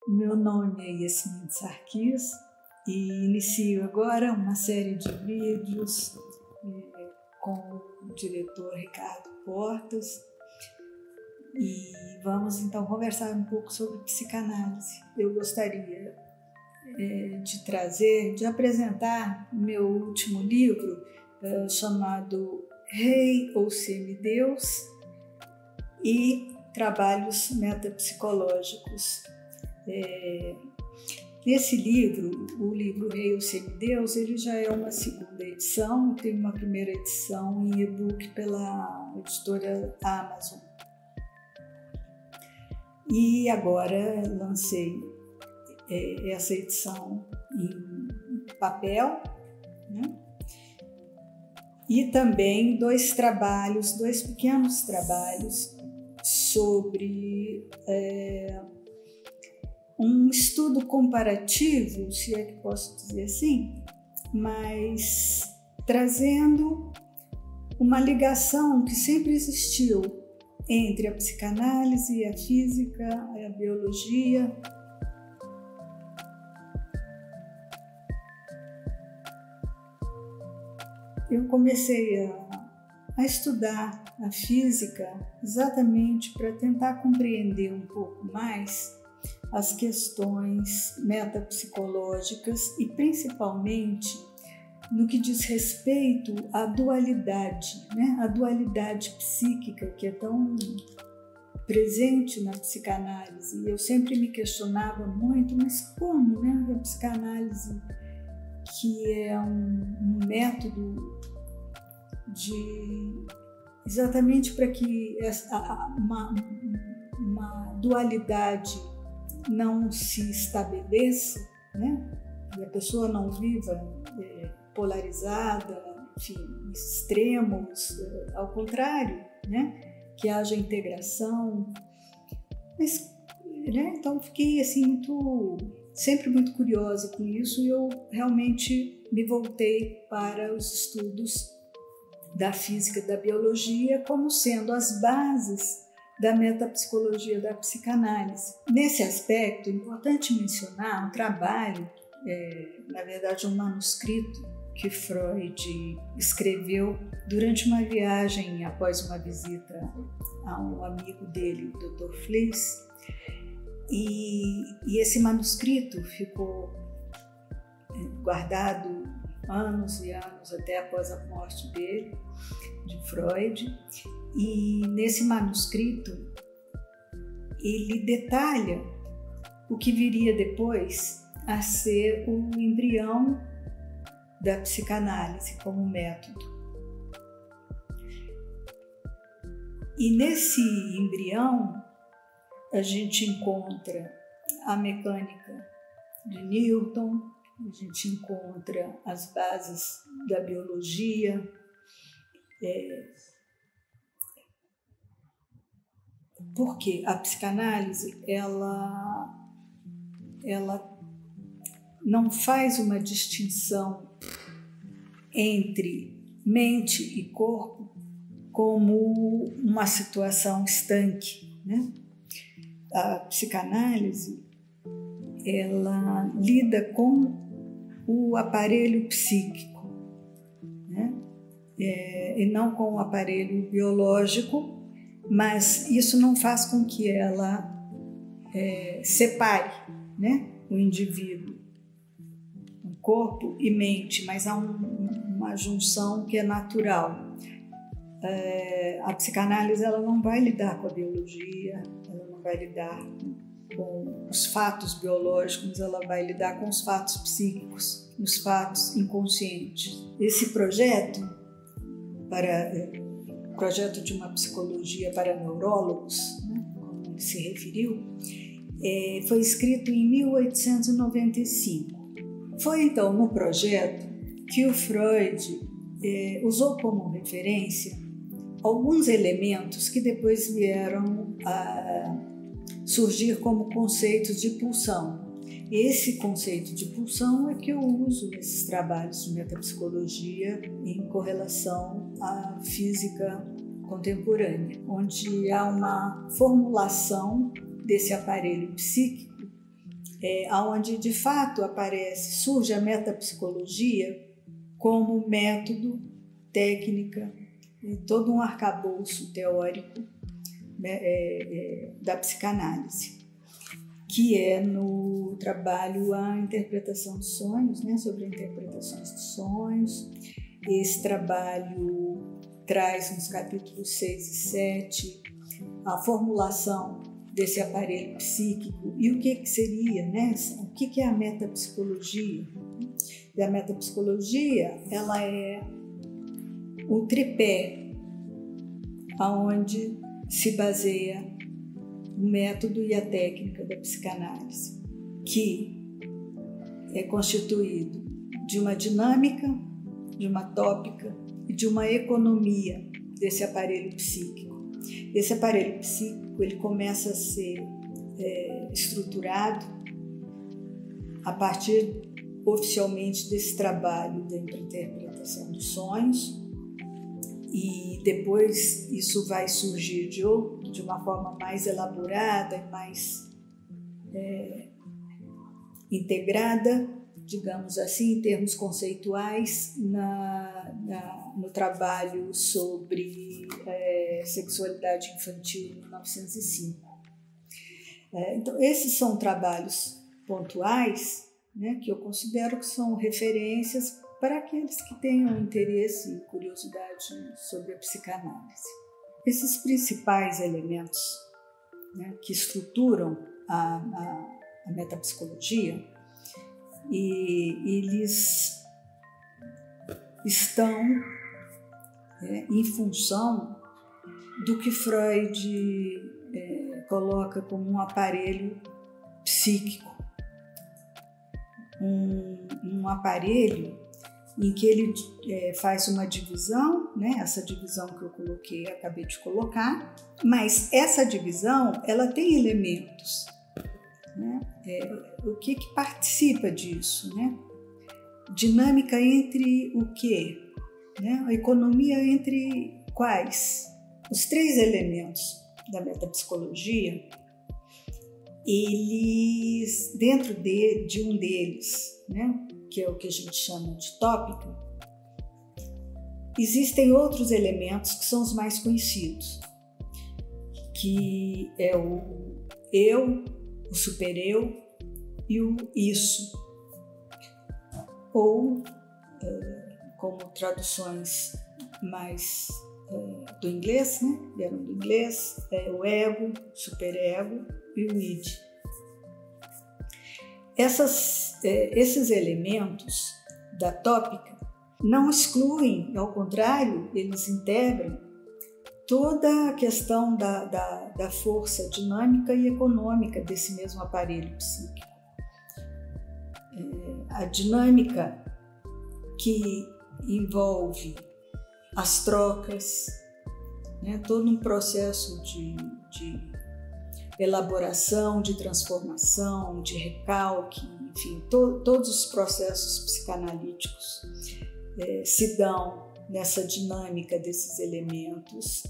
Meu nome é Yasmin Sarkis e inicio agora uma série de vídeos com o diretor Ricardo Portas e vamos então conversar um pouco sobre psicanálise. Eu gostaria de apresentar meu último livro chamado Rei ou Semideus e Trabalhos Metapsicológicos. Nesse livro, o livro Rei ou Semideus, ele já é uma segunda edição, tem uma primeira edição em e-book pela editora Amazon. E agora lancei essa edição em papel, né? E também dois pequenos trabalhos sobre um estudo comparativo, se é que posso dizer assim, mas trazendo uma ligação que sempre existiu entre a psicanálise, a física, a biologia. Eu comecei a estudar a física exatamente para tentar compreender um pouco mais as questões metapsicológicas e principalmente no que diz respeito à dualidade, né? A dualidade psíquica que é tão presente na psicanálise. E eu sempre me questionava muito, mas como, né? A psicanálise, que é um método exatamente para que uma dualidade não se estabeleça, né? E a pessoa não viva polarizada, enfim, extremos, ao contrário, né? Que haja integração. Mas, né? Então fiquei assim sempre muito curiosa com isso e eu realmente me voltei para os estudos da física e da biologia como sendo as bases da metapsicologia da psicanálise. Nesse aspecto, é importante mencionar um trabalho, na verdade um manuscrito que Freud escreveu durante uma viagem após uma visita a um amigo dele, o Dr. Fliess, e esse manuscrito ficou guardado anos e anos até após a morte dele, de Freud. E nesse manuscrito ele detalha o que viria depois a ser o embrião da psicanálise como método. E nesse embrião a gente encontra a mecânica de Newton, a gente encontra as bases da biologia, porque a psicanálise ela não faz uma distinção entre mente e corpo como uma situação estanque, né? A psicanálise ela lida com o aparelho psíquico, né? E não com o aparelho biológico, mas isso não faz com que ela separe, né, o indivíduo, o corpo e mente, mas há uma junção que é natural. A psicanálise ela não vai lidar com a biologia, ela não vai lidar com os fatos biológicos, ela vai lidar com os fatos psíquicos, os fatos inconscientes. Esse projeto de uma psicologia para neurólogos, né, como ele se referiu, foi escrito em 1895. Foi então no projeto que o Freud usou como referência alguns elementos que depois vieram a surgir como conceitos de pulsão. Esse conceito de pulsão é que eu uso nesses trabalhos de metapsicologia em correlação à física contemporânea, onde há uma formulação desse aparelho psíquico onde de fato surge a metapsicologia como método, técnica, todo um arcabouço teórico, né, da psicanálise, que é no trabalho A Interpretação dos Sonhos, né, sobre interpretações dos sonhos. Esse trabalho traz nos capítulos 6 e 7 a formulação desse aparelho psíquico e o que seria, né? O que é a metapsicologia? E a metapsicologia, ela é o tripé aonde se baseia o método e a técnica da psicanálise, que é constituído de uma dinâmica, de uma tópica e de uma economia desse aparelho psíquico. Esse aparelho psíquico ele começa a ser estruturado a partir oficialmente desse trabalho da interpretação dos sonhos, e depois isso vai surgir de uma forma mais elaborada e mais integrada, digamos assim, em termos conceituais, no trabalho sobre sexualidade infantil em 1905. Então, esses são trabalhos pontuais, né, que eu considero que são referências para aqueles que tenham interesse e curiosidade sobre a psicanálise. Esses principais elementos, né, que estruturam a metapsicologia, e eles estão em função do que Freud coloca como um aparelho psíquico, um aparelho em que ele faz uma divisão, né? Essa divisão que eu acabei de colocar, mas essa divisão ela tem elementos, né? O que participa disso, né? Dinâmica entre o quê? Né? A economia entre quais? Os três elementos da metapsicologia, eles, dentro de um deles, né, que é o que a gente chama de tópica, existem outros elementos que são os mais conhecidos, que é o eu, o supereu e o isso, ou como traduções mais do inglês, né? Vieram do inglês, o ego, o superego e o id. Esses elementos da tópica não excluem, ao contrário, eles integram toda a questão da força dinâmica e econômica desse mesmo aparelho psíquico. A dinâmica que envolve as trocas, né, todo um processo de elaboração, de transformação, de recalque, enfim, todos os processos psicanalíticos se dão nessa dinâmica desses elementos,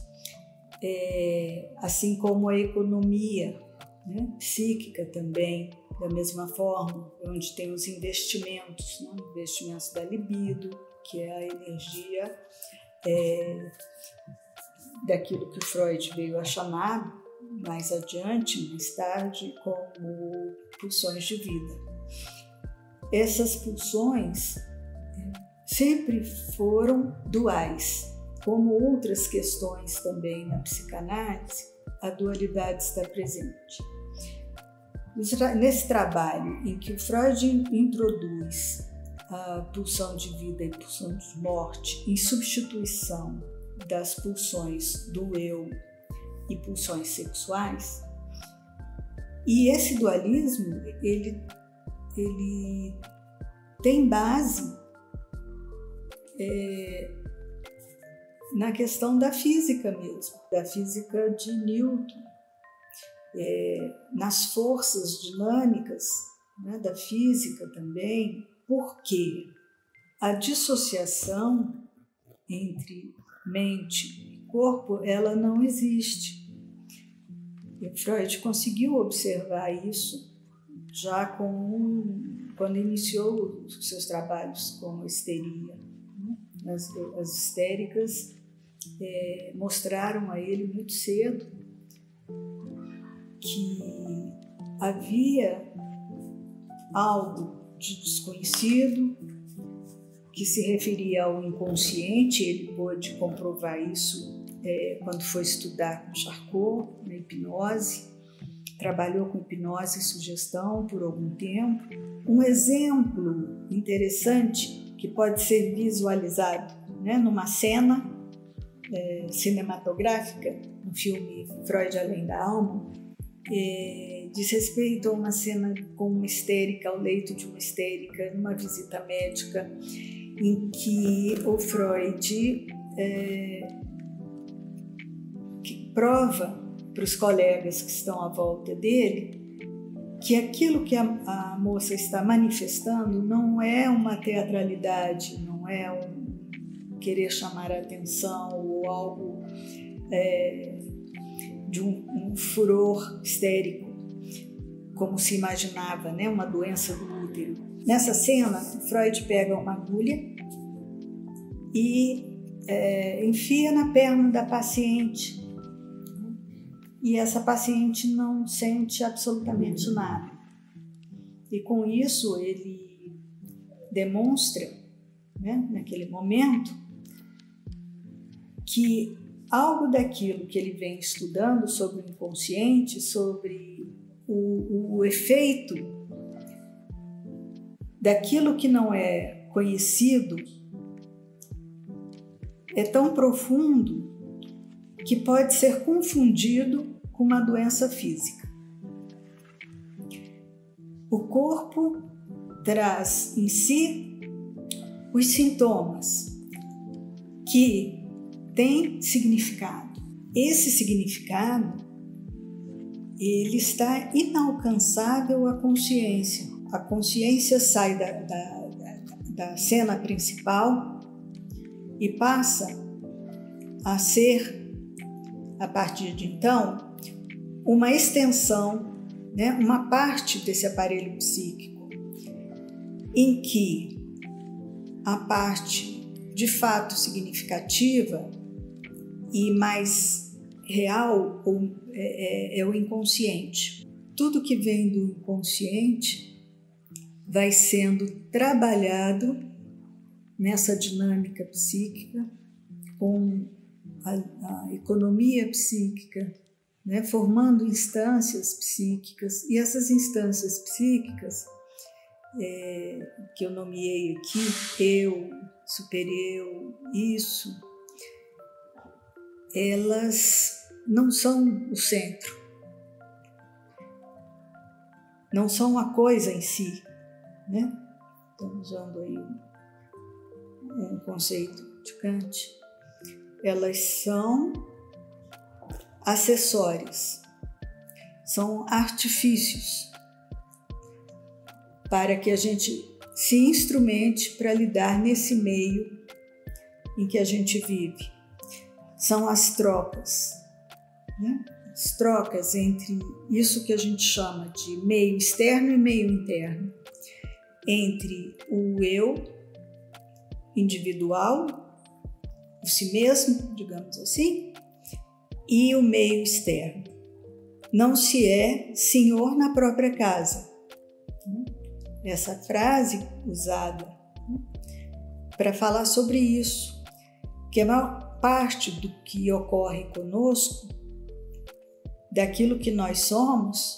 assim como a economia, né, psíquica também, da mesma forma, onde tem os investimentos, né, investimentos da libido, que é a energia daquilo que Freud veio a chamar mais adiante, mais tarde, como pulsões de vida. Essas pulsões sempre foram duais, como outras questões também na psicanálise, a dualidade está presente. Nesse trabalho em que o Freud introduz a pulsão de vida e pulsão de morte em substituição das pulsões do eu e pulsões sexuais, e esse dualismo ele tem base na questão da física mesmo, da física de Newton, nas forças dinâmicas, né, da física também, porque a dissociação entre mente e corpo, ela não existe. E Freud conseguiu observar isso já quando iniciou os seus trabalhos com histeria. As histéricas mostraram a ele muito cedo que havia algo de desconhecido que se referia ao inconsciente. Ele pôde comprovar isso quando foi estudar com Charcot, na hipnose. Trabalhou com hipnose e sugestão por algum tempo. Um exemplo interessante que pode ser visualizado, né, numa cena cinematográfica, no filme Freud Além da Alma, diz respeito a uma cena com uma histérica, ao leito de uma histérica, numa visita médica, em que o Freud prova para os colegas que estão à volta dele que aquilo que a moça está manifestando não é uma teatralidade, não é um querer chamar a atenção ou algo de um furor histérico, como se imaginava, né? Uma doença do útero. Nessa cena, Freud pega uma agulha e enfia na perna da paciente. E essa paciente não sente absolutamente nada. E com isso ele demonstra, né, naquele momento, que algo daquilo que ele vem estudando sobre o inconsciente, sobre o efeito daquilo que não é conhecido, é tão profundo que pode ser confundido com uma doença física. O corpo traz em si os sintomas que têm significado. Esse significado, ele está inalcançável à consciência. A consciência sai da cena principal e passa a ser, a partir de então, uma extensão, né, uma parte desse aparelho psíquico, em que a parte de fato significativa e mais real é o inconsciente. Tudo que vem do inconsciente vai sendo trabalhado nessa dinâmica psíquica com a economia psíquica, né, formando instâncias psíquicas, e essas instâncias psíquicas que eu nomeei aqui, eu, supereu, isso, elas não são o centro, não são a coisa em si, né? Estamos usando aí um conceito de Kant. Elas são acessórios, são artifícios para que a gente se instrumente para lidar nesse meio em que a gente vive. São as trocas, né? As trocas entre isso que a gente chama de meio externo e meio interno, entre o eu individual, o si mesmo, digamos assim, e o meio externo. Não se é senhor na própria casa. Essa frase usada para falar sobre isso, que a maior parte do que ocorre conosco, daquilo que nós somos,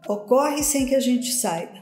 ocorre sem que a gente saiba.